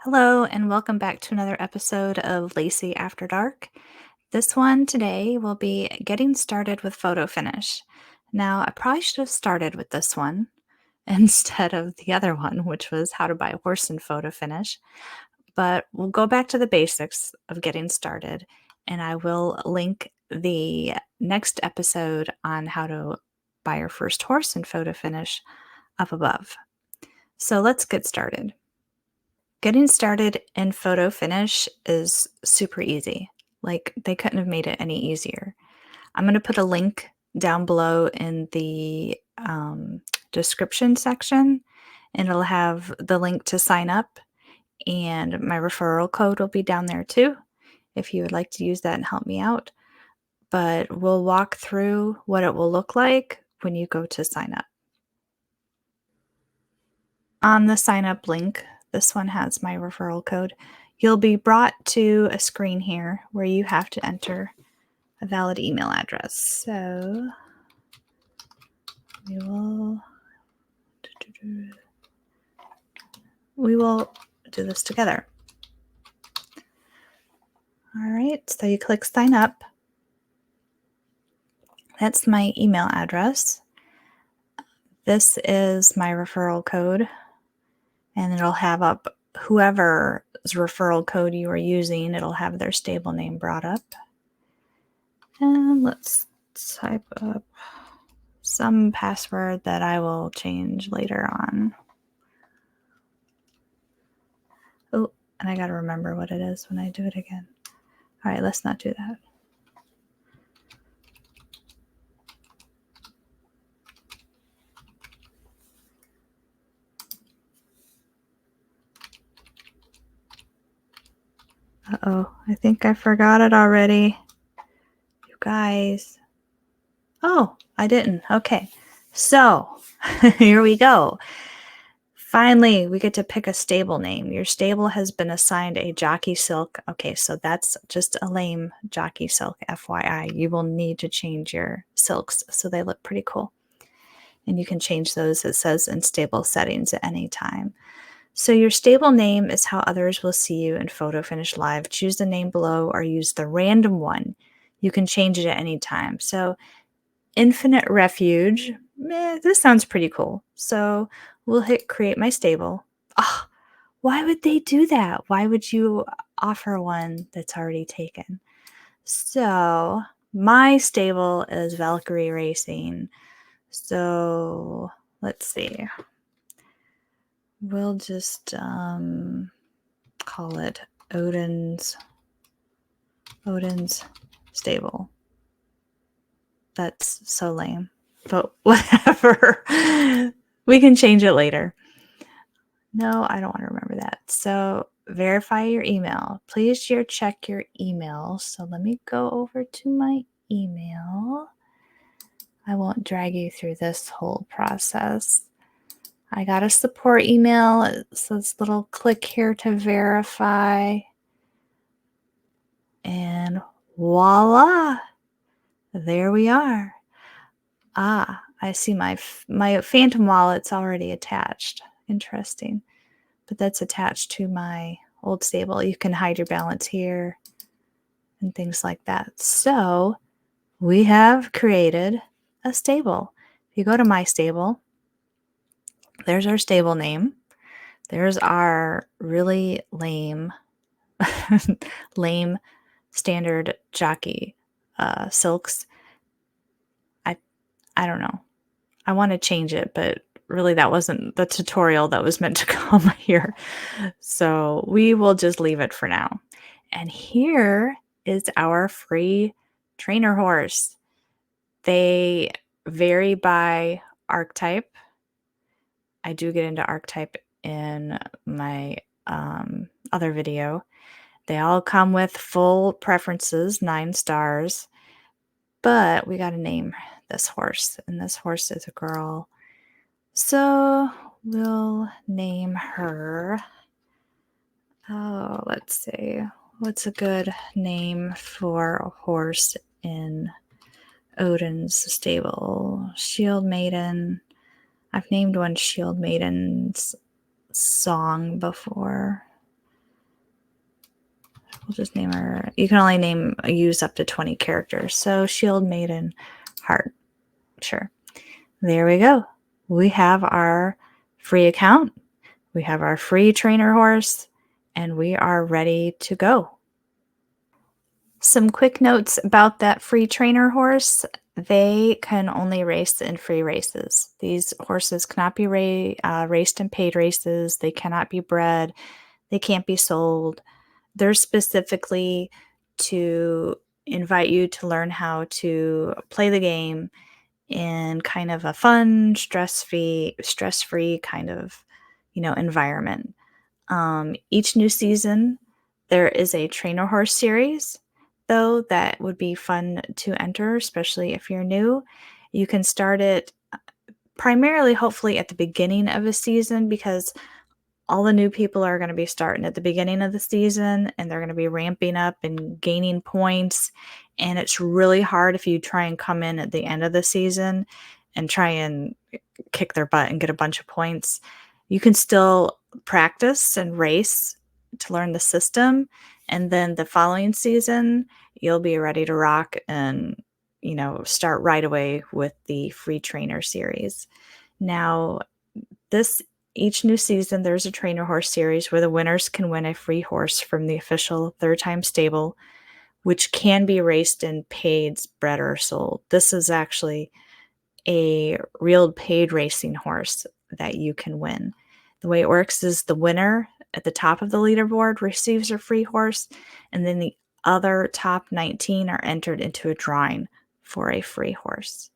Hello, and welcome back to another episode of Lacey After Dark. This one today will be getting started with photo finish. Now, I probably should have started with this one instead of the other one, which was how to buy a horse in photo finish. But we'll go back to the basics of getting started, and I will link the next episode on how to buy your first horse in photo finish up above. So let's get started. Getting started in photo finish is super easy. Like, they couldn't have made it any easier. I'm going to put a link down below in the description section, and it'll have the link to sign up, and my referral code will be down there too if you would like to use that and help me out. But we'll walk through what it will look like when you go to sign up. On the sign up link, this one has my referral code. You'll be brought to a screen here where you have to enter a valid email address. So we will do this together. All right, so you click sign up. That's my email address. This is my referral code, and it'll have up whoever's referral code you are using. It'll have their stable name brought up. And let's type up some password that I will change later on. Oh, and I got to remember what it is when I do it again. All right, let's not do that. Uh-oh, I think I forgot it already. You guys. Oh, I didn't. Okay, so here we go. Finally, we get to pick a stable name. Your stable has been assigned a jockey silk. Okay, so that's just a lame jockey silk, FYI. You will need to change your silks so they look pretty cool. And you can change those, it says, in stable settings at any time. So your stable name is how others will see you in Photo Finish Live. Choose the name below or use the random one. You can change it at any time. So Infinite Refuge, this sounds pretty cool. So we'll hit create my stable. Oh, why would they do that? Why would you offer one that's already taken? So my stable is Valkyrie Racing. So let's see. We'll just call it Odin's stable. That's so lame, but whatever. We can change it later. No, I don't want to remember that. So verify your email. Please check your email. So let me go over to my email. I won't drag you through this whole process. I got a support email. It says little click here to verify. And voila, there we are. Ah, I see my Phantom wallet's already attached. Interesting. But that's attached to my old stable. You can hide your balance here and things like that. So we have created a stable. If you go to my stable, there's our stable name. There's our really lame standard jockey silks. I don't know. I want to change it, but really that wasn't the tutorial that was meant to come here. So we will just leave it for now. And here is our free trainer horse. They vary by archetype. I do get into archetype in my other video. They all come with full preferences, 9 stars, but we got to name this horse, and this horse is a girl. So we'll name her, oh, let's see, what's a good name for a horse in Odin's stable? Shield Maiden. I've named one Shield Maiden's song before. we'll just name her. You can only use up to 20 characters. So shield, maiden, heart. Sure. There we go. We have our free account. We have our free trainer horse, and we are ready to go. Some quick notes about that free trainer horse. They can only race in free races. These horses cannot be raced in paid races. They cannot be bred. They can't be sold. They're specifically to invite you to learn how to play the game in kind of a fun, stress-free kind of, environment. Each new season, there is a trainer horse series, though, that would be fun to enter, especially if you're new. You can start it primarily, hopefully, at the beginning of a season, because all the new people are going to be starting at the beginning of the season, and they're going to be ramping up and gaining points. And it's really hard if you try and come in at the end of the season and try and kick their butt and get a bunch of points. You can still practice and race to learn the system, and then the following season you'll be ready to rock and start right away with the free trainer series. Now, each new season, there's a trainer horse series where the winners can win a free horse from the official Third Time stable, which can be raced in paid, bred, or sold. This is actually a real paid racing horse that you can win. The way it works is the winner at the top of the leaderboard receives a free horse, and then the other top 19 are entered into a drawing for a free horse.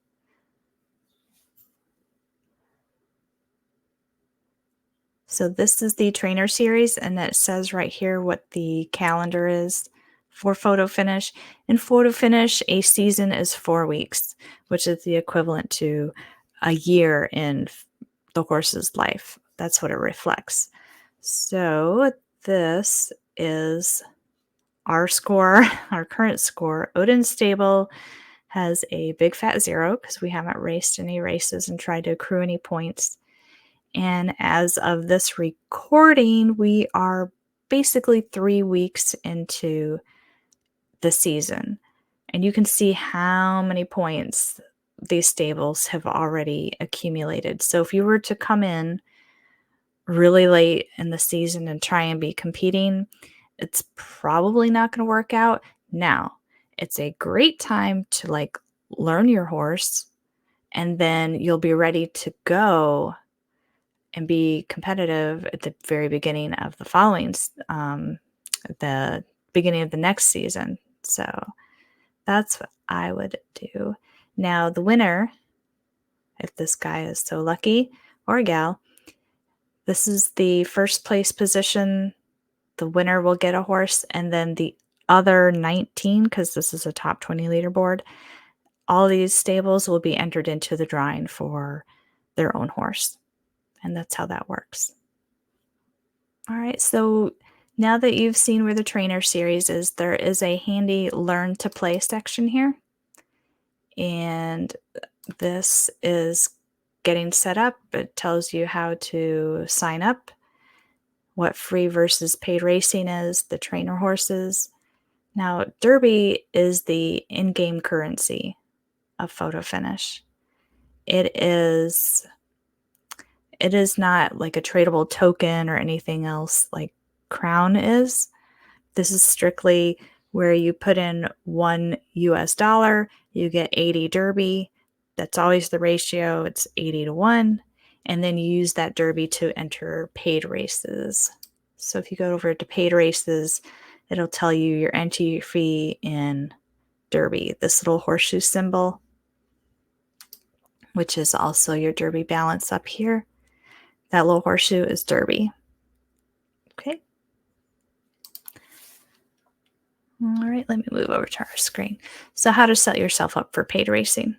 So this is the trainer series, and it says right here what the calendar is for photo finish. In photo finish, a season is 4 weeks, which is the equivalent to a year in the horse's life. That's what it reflects. So this is our score, our current score. Odin's stable has a big fat 0 because we haven't raced any races and tried to accrue any points. And as of this recording, we are basically 3 weeks into the season. And you can see how many points these stables have already accumulated. So if you were to come in really late in the season and try and be competing, it's probably not going to work out. Now, it's a great time to learn your horse, and then you'll be ready to go and be competitive at the very beginning of the beginning of the next season. So that's what I would do. Now, the winner, if this guy is so lucky, or gal, this is the first place position. The winner will get a horse, and then the other 19, because this is a top 20 leaderboard, all these stables will be entered into the drawing for their own horse. And that's how that works. All right, so now that you've seen where the trainer series is, there is a handy learn to play section here. And this is getting set up. It tells you how to sign up, what free versus paid racing is, the trainer horses. Now, Derby is the in-game currency of photo finish. It is not like a tradable token or anything else like Crown is. This is strictly where you put in $1, you get 80 Derby. That's always the ratio. It's 80-1. And then you use that Derby to enter paid races. So if you go over to paid races, it'll tell you your entry fee in Derby, this little horseshoe symbol, which is also your Derby balance up here. That little horseshoe is Derby. Okay. All right, let me move over to our screen. So how to set yourself up for paid racing.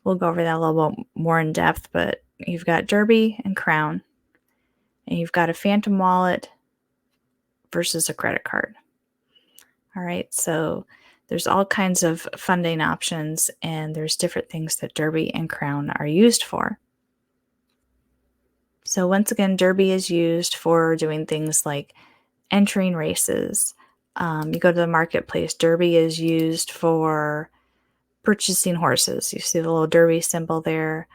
We'll go over that a little bit more in depth, but you've got Derby and Crown, and you've got a phantom wallet versus a credit card. All right, so there's all kinds of funding options, and there's different things that Derby and Crown are used for. So once again, Derby is used for doing things like entering races, You go to the marketplace. Derby is used for purchasing horses. You see the little Derby symbol there.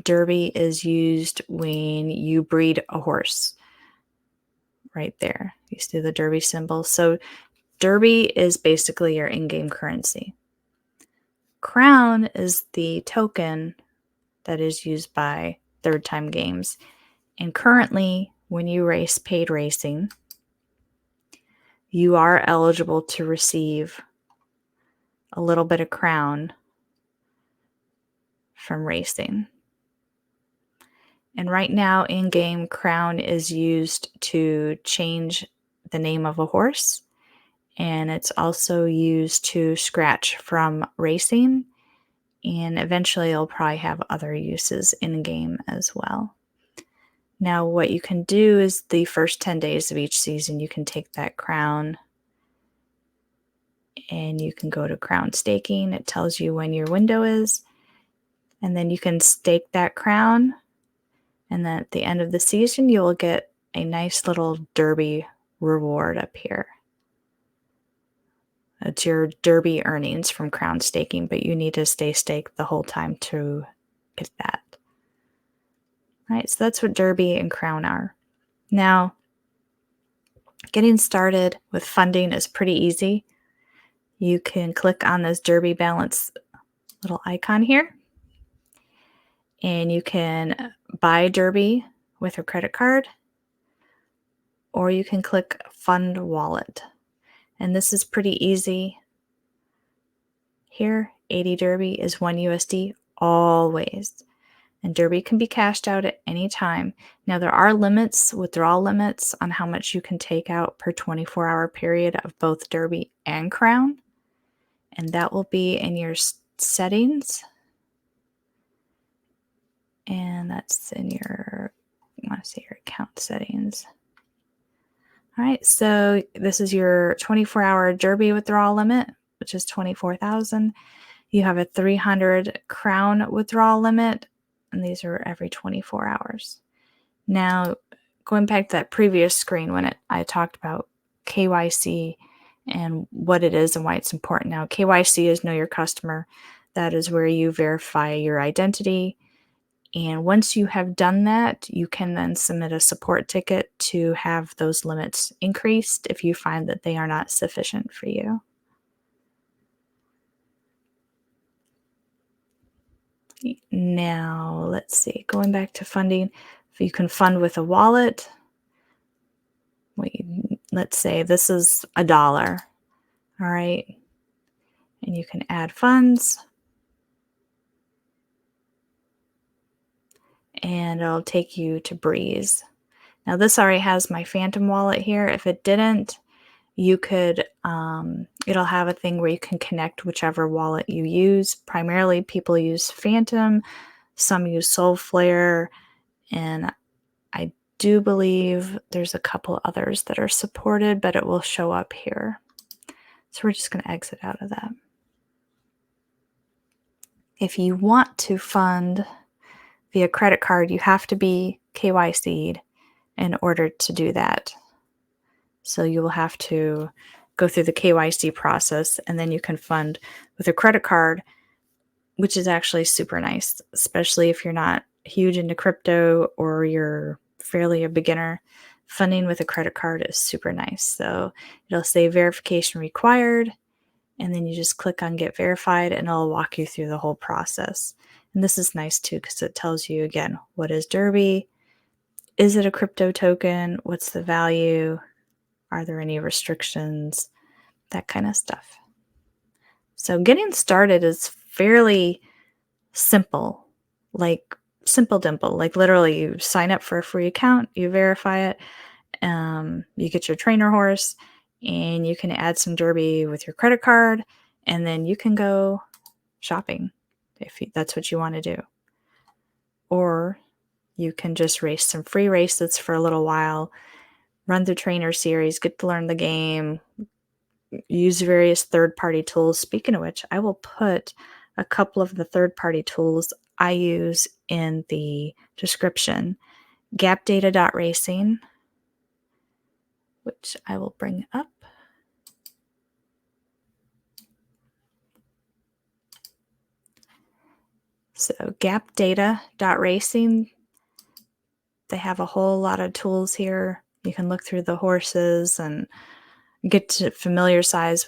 Derby is used when you breed a horse. Right there. You see the Derby symbol. So Derby is basically your in-game currency. Crown is the token that is used by third-time games. And currently, when you race paid racing, you are eligible to receive a little bit of crown from racing. And right now, in-game, crown is used to change the name of a horse. And it's also used to scratch from racing. And eventually, it'll probably have other uses in-game as well. Now, what you can do is the first 10 days of each season, you can take that crown and you can go to crown staking. It tells you when your window is. And then you can stake that crown. And then at the end of the season, you will get a nice little Derby reward up here. It's your Derby earnings from crown staking, but you need to stay staked the whole time to get that. All right, so that's what Derby and crown are. Now, getting started with funding is pretty easy. You can click on this Derby balance little icon here, and you can buy Derby with a credit card, or you can click Fund Wallet. And this is pretty easy. Here, 80 Derby is 1 USD always. And Derby can be cashed out at any time. Now, there are limits, withdrawal limits, on how much you can take out per 24-hour period of both Derby and Crown. And that will be in your settings. And that's in your, I want to say your account settings. All right, so this is your 24-hour Derby withdrawal limit, which is 24,000. You have a 300 Crown withdrawal limit, and these are every 24 hours. Now, going back to that previous screen when I talked about KYC and what it is and why it's important. Now, KYC is Know Your Customer. That is where you verify your identity. And once you have done that, you can then submit a support ticket to have those limits increased if you find that they are not sufficient for you. Now, let's see, going back to funding, if you can fund with a wallet, let's say this is $1, all right, and you can add funds, and it'll take you to Breeze. Now, this already has my Phantom wallet here. If it didn't, you could, it'll have a thing where you can connect whichever wallet you use. Primarily, people use Phantom, some use Soulflare, and I do believe there's a couple others that are supported, but it will show up here. So we're just going to exit out of that. If you want to fund via credit card, you have to be KYC'd in order to do that. So you will have to go through the KYC process, and then you can fund with a credit card, which is actually super nice, especially if you're not huge into crypto or you're fairly a beginner. Funding with a credit card is super nice. So it'll say verification required, and then you just click on get verified, and it'll walk you through the whole process. And this is nice too, because it tells you, again, what is Derby? Is it a crypto token? What's the value? Are there any restrictions? That kind of stuff. So getting started is fairly simple, like simple dimple. Like literally you sign up for a free account, you verify it, you get your trainer horse, and you can add some Derby with your credit card, and then you can go shopping if that's what you want to do. Or you can just race some free races for a little while, run the trainer series, get to learn the game, use various third-party tools. Speaking of which, I will put a couple of the third-party tools I use in the description. Gapdata.racing which I will bring up. So gapdata.racing, they have a whole lot of tools here. You can look through the horses and get to familiarize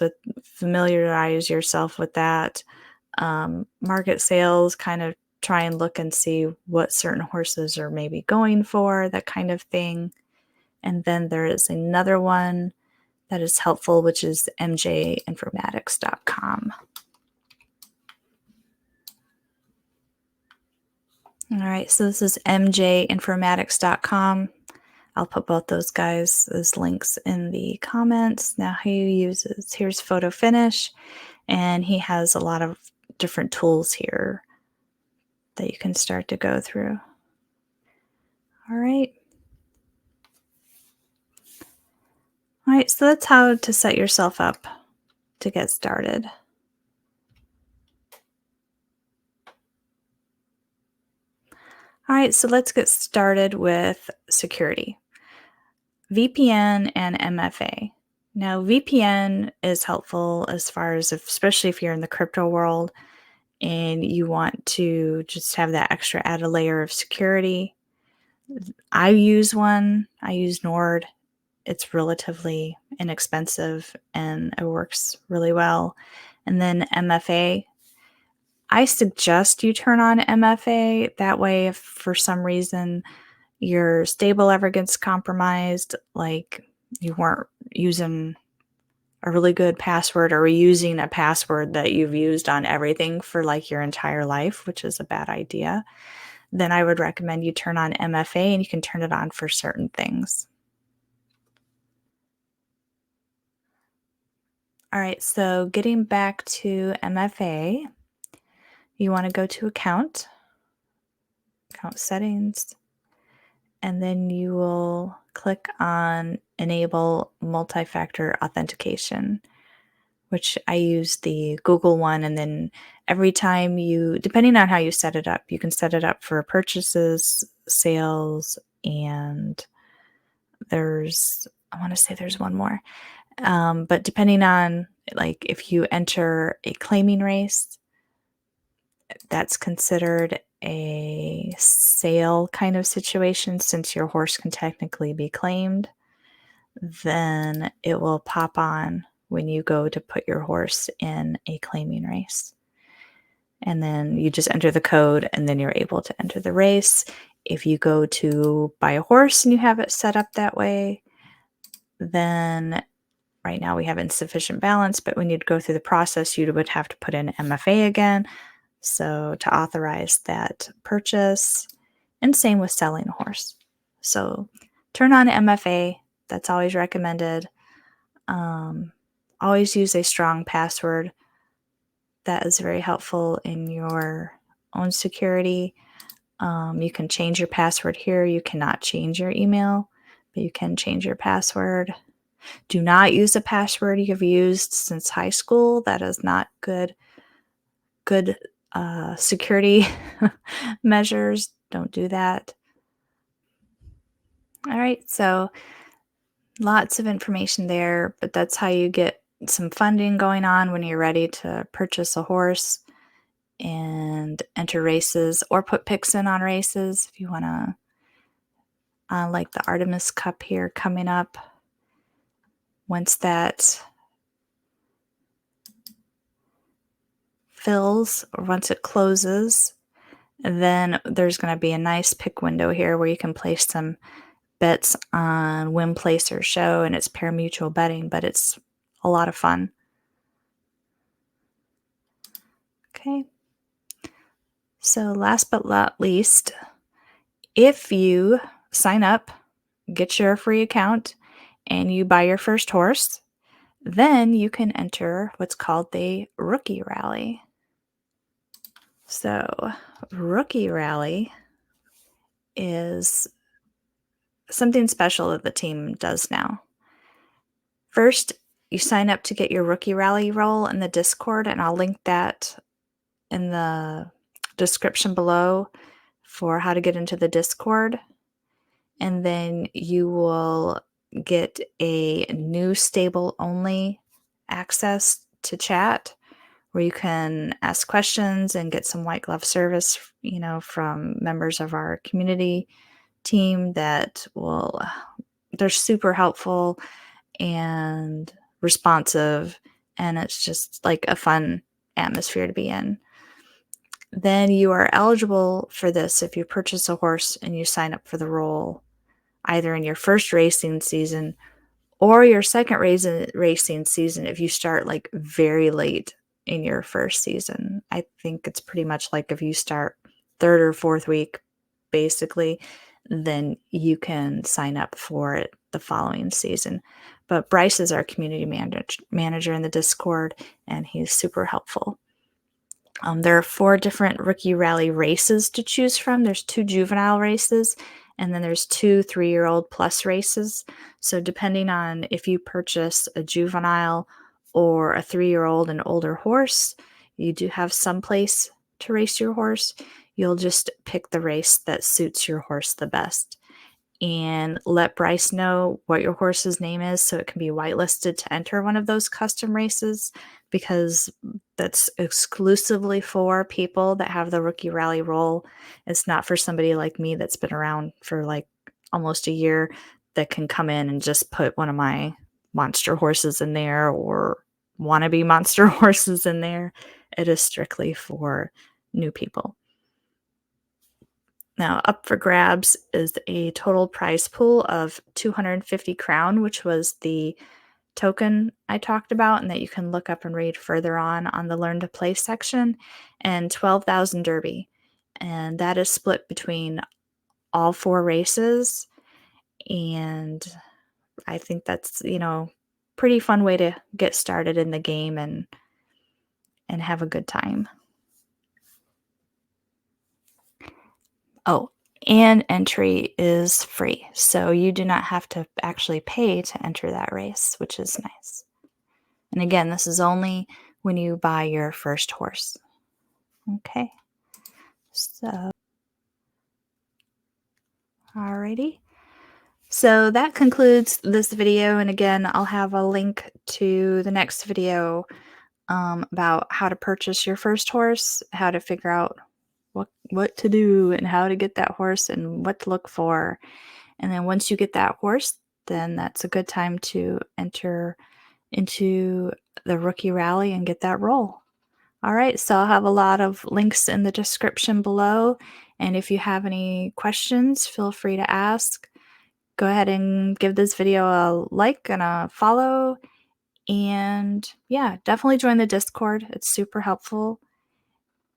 yourself with that. Market sales, kind of try and look and see what certain horses are maybe going for, that kind of thing. And then there is another one that is helpful, which is mjinformatics.com. All right, so this is mjinformatics.com. I'll put both those guys as links in the comments. Now here's photo finish, and he has a lot of different tools here that you can start to go through. All right. All right, so that's how to set yourself up to get started. All right, so let's get started with security. VPN and MFA. Now, VPN is helpful as far as especially if you're in the crypto world and you want to just have that extra added layer of security. I use one. I use Nord. It's relatively inexpensive and it works really well. And then MFA. I suggest you turn on MFA. That way, if for some reason your stable ever gets compromised, like you weren't using a really good password or using a password that you've used on everything for like your entire life, which is a bad idea, then I would recommend you turn on MFA, and you can turn it on for certain things. All right, so getting back to MFA, you want to go to account settings, and then you will click on enable multi-factor authentication, which I use the Google one. And then every time depending on how you set it up, you can set it up for purchases, sales, and I want to say there's one more. But depending on, like, if you enter a claiming race, that's considered a sale kind of situation, since your horse can technically be claimed, then it will pop on when you go to put your horse in a claiming race. And then you just enter the code and then you're able to enter the race. If you go to buy a horse and you have it set up that way, then right now we have insufficient balance, but when you'd go through the process, you would have to put in MFA again. So to authorize that purchase, and same with selling a horse. So turn on MFA. That's always recommended. Always use a strong password. That is very helpful in your own security. You can change your password here. You cannot change your email, but you can change your password. Do not use a password you've used since high school. That is not good security measures. Don't do that. All right, so lots of information there, but that's how you get some funding going on when you're ready to purchase a horse and enter races, or put picks in on races if you want to, like the Artemis Cup here coming up. Once that fills, or once it closes, then there's going to be a nice pick window here where you can place some bets on win, place, or show, and it's pari-mutuel betting, but it's a lot of fun. Okay. So last but not least, if you sign up, get your free account, and you buy your first horse, then you can enter what's called the Rookie Rally. So Rookie Rally is something special that the team does now. First, you sign up to get your Rookie Rally role in the Discord, and I'll link that in the description below for how to get into the Discord. And then you will get a new stable only access to chat where you can ask questions and get some white glove service, from members of our community team that they're super helpful and responsive, and it's just like a fun atmosphere to be in. Then you are eligible for this if you purchase a horse and you sign up for the role either in your first racing season or your second racing season if you start like very late in your first season. I think it's pretty much like if you start third or fourth week, basically, then you can sign up for it the following season. But Bryce is our community manager in the Discord, and he's super helpful. There are 4 different Rookie Rally races to choose from. There's 2 juvenile races, and then there's 2 3-year-old plus races. So depending on if you purchase a juvenile or a 3-year-old and older horse, you do have some place to race your horse. You'll just pick the race that suits your horse the best. And let Bryce know what your horse's name is so it can be whitelisted to enter one of those custom races, because that's exclusively for people that have the Rookie Rally role. It's not for somebody like me that's been around for like almost a year that can come in and just put one of my monster horses in there or wannabe monster horses in there. It is strictly for new people. Now, up for grabs is a total prize pool of 250 crown, which was the token I talked about and that you can look up and read further on the Learn to Play section, and 12,000 Derby. And that is split between all 4 races. And I think that's, pretty fun way to get started in the game and have a good time. Oh, and entry is free, so you do not have to actually pay to enter that race, which is nice. And again, this is only when you buy your first horse. Okay, so alrighty. So that concludes this video, and again, I'll have a link to the next video about how to purchase your first horse, how to figure out what to do and how to get that horse and what to look for. And then once you get that horse, then that's a good time to enter into the Rookie Rally and get that role. All right, so I'll have a lot of links in the description below. And if you have any questions, feel free to ask. Go ahead and give this video a like and a follow. And yeah, definitely join the Discord. It's super helpful.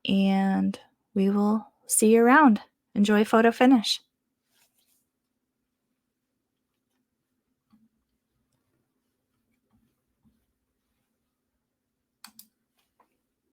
And we will see you around. Enjoy photo finish.